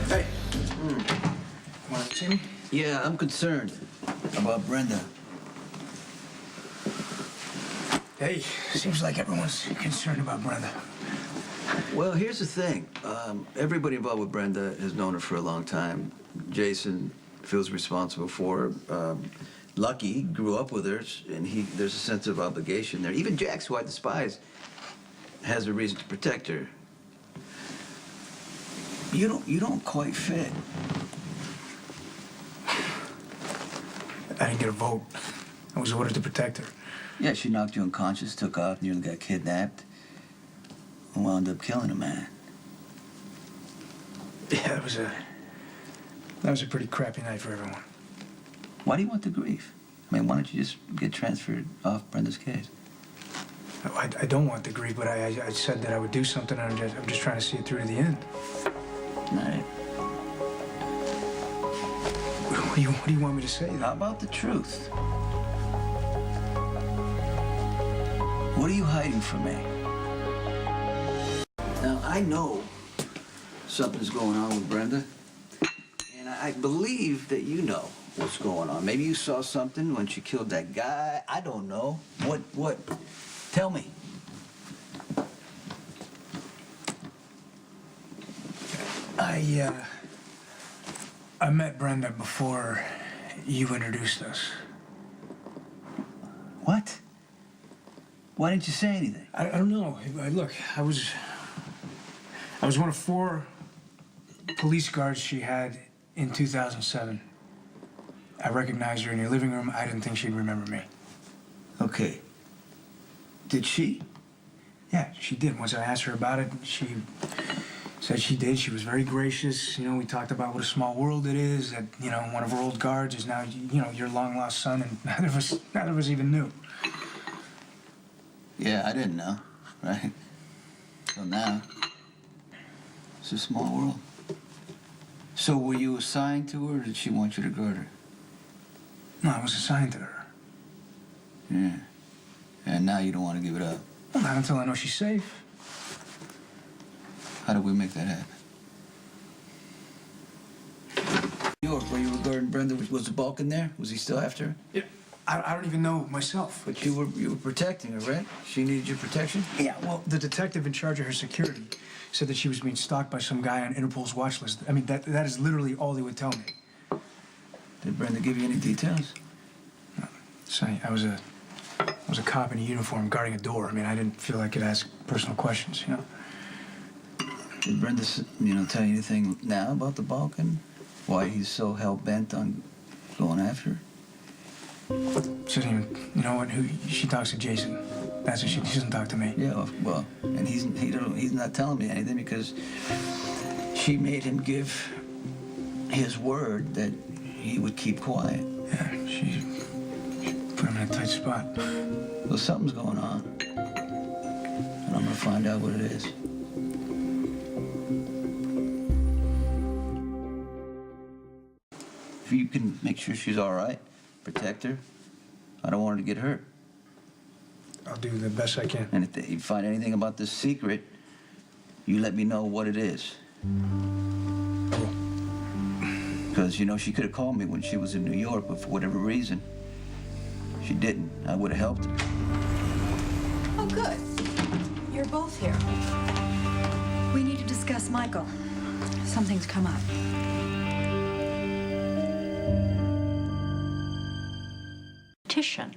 Hey. Want to see me? Yeah, I'm concerned about Brenda. Hey, seems like everyone's concerned about Brenda. Well, here's the thing. Everybody involved with Brenda has known her for a long time. Jason feels responsible for her. Lucky grew up with her, and there's a sense of obligation there. Even Jax, who I despise, has a reason to protect her. You don't quite fit. I didn't get a vote. I was ordered to protect her. Yeah, she knocked you unconscious, took off, nearly got kidnapped, and wound up killing a man. Yeah, that was a pretty crappy night for everyone. Why do you want the grief? I mean, why don't you just get transferred off Brenda's case? I don't want the grief, but I said that I would do something, and I'm just trying to see it through to the end. All right. What do you want me to say, then? How about the truth? What are you hiding from me? Now, I know something's going on with Brenda, and I believe that you know what's going on. Maybe you saw something when she killed that guy. I don't know. What? Tell me. I met Brenda before you introduced us. What? Why didn't you say anything? I don't know. Look, I was one of 4 police guards she had in 2007. I recognized her in your living room. I didn't think she'd remember me. Okay. Did she? Yeah, she did. Once I asked her about it, she said she did. She was very gracious. You know, we talked about what a small world it is, that, you know, one of her old guards is now, you know, your long-lost son, and neither of us even knew. Yeah, I didn't know, right? So now, it's a small world. So were you assigned to her, or did she want you to guard her? No, I was assigned to her. Yeah. And now you don't want to give it up. Well, not until I know she's safe. How do we make that happen? New York, where you were guarding Brenda, was the Balkan there? Was he still after her? Yeah. I don't even know myself. But you were protecting her, right? She needed your protection? Yeah, well, the detective in charge of her security said that she was being stalked by some guy on Interpol's watch list. I mean, that is literally all he would tell me. Did Brenda give you any details? No. Sonny, I was a cop in a uniform guarding a door. I mean, I didn't feel I could ask personal questions, you know? Did Brenda, tell you anything now about the Balkan? Why he's so hell-bent on going after her? She doesn't even, you know what, she talks to Jason. That's what she doesn't talk to me. Yeah, well, and he's not telling me anything because she made him give his word that he would keep quiet. Yeah, she put him in a tight spot. Well, something's going on, and I'm gonna find out what it is. If you can make sure she's all right, protect her. I don't want her to get hurt. I'll do the best I can. And if you find anything about this secret, you let me know what it is. Oh. Because, she could have called me when she was in New York, but for whatever reason, she didn't. I would have helped her. Oh, good. You're both here. We need to discuss Michael. Something's come up. Petition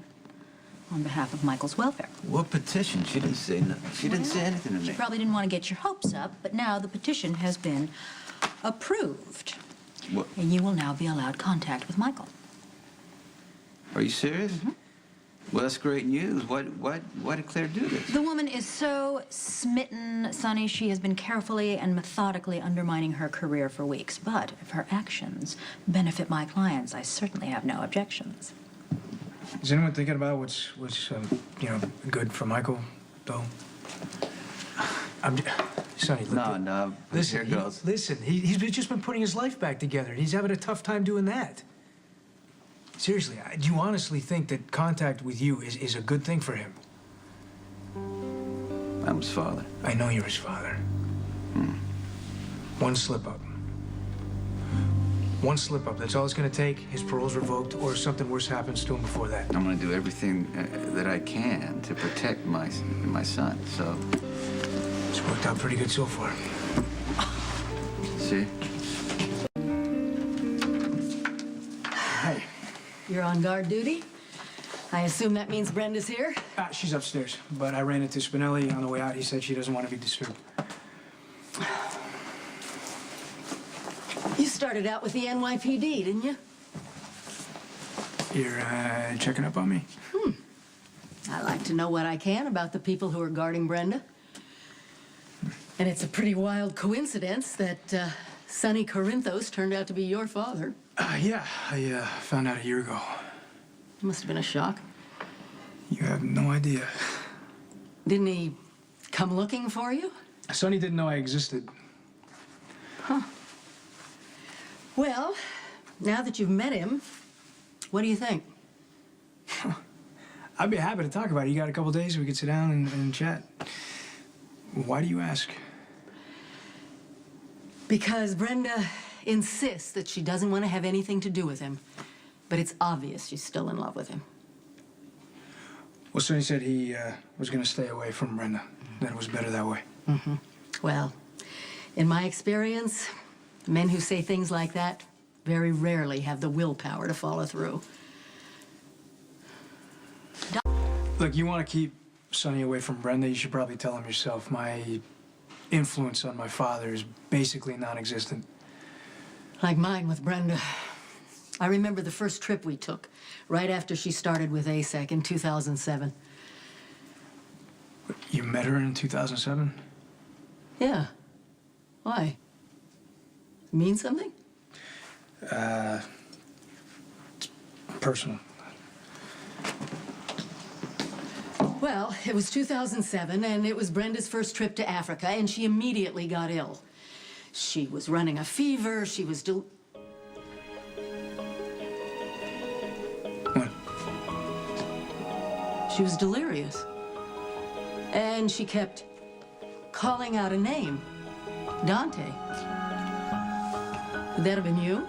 on behalf of Michael's welfare. What petition? She didn't say nothing. She didn't say anything to me. She probably didn't want to get your hopes up, but now the petition has been approved. What? And you will now be allowed contact with Michael. Are you serious? Mm-hmm. Well, that's great news. Why did Claire do this? The woman is so smitten, Sonny, she has been carefully and methodically undermining her career for weeks. But if her actions benefit my clients, I certainly have no objections. Is anyone thinking about what's good for Michael, though? Sonny, look. No. Listen, Here goes. He's just been putting his life back together. He's having a tough time doing that. Seriously, do you honestly think that contact with you is a good thing for him? I'm his father. I know you're his father. One slip-up, One slip up, that's all it's gonna take. His parole's revoked, or something worse happens to him before that. I'm going to do everything that I can to protect my son. So, It's worked out pretty good so far. see? Hey, You're on guard duty? I assume that means Brenda's here? she's upstairs, but I ran into Spinelli on the way out. He said she doesn't want to be disturbed. You started out with the NYPD, didn't you? You're checking up on me? I like to know what I can about the people who are guarding Brenda. And it's a pretty wild coincidence that Sonny Corinthos turned out to be your father. Yeah, I found out a year ago. It must have been a shock. You have no idea. Didn't he come looking for you? Sonny didn't know I existed. Well, now that you've met him, what do you think? I'd be happy to talk about it. You got a couple days we could sit down and chat. Why do you ask? Because Brenda insists that she doesn't want to have anything to do with him. But it's obvious she's still in love with him. Well, Sonny said he was going to stay away from Brenda. That it was better that way. Well, in my experience, men who say things like that very rarely have the willpower to follow through. Look, you want to keep Sonny away from Brenda, you should probably tell him yourself. My influence on my father is basically non-existent. Like mine with Brenda. I remember the first trip we took, right after she started with ASEC in 2007. You met her in 2007? Yeah. Why? Mean something? Personal. Well, it was 2007, and it was Brenda's first trip to Africa, and she immediately got ill. She was running a fever, she was What? She was delirious. And she kept calling out a name. Dante. Could that have been you?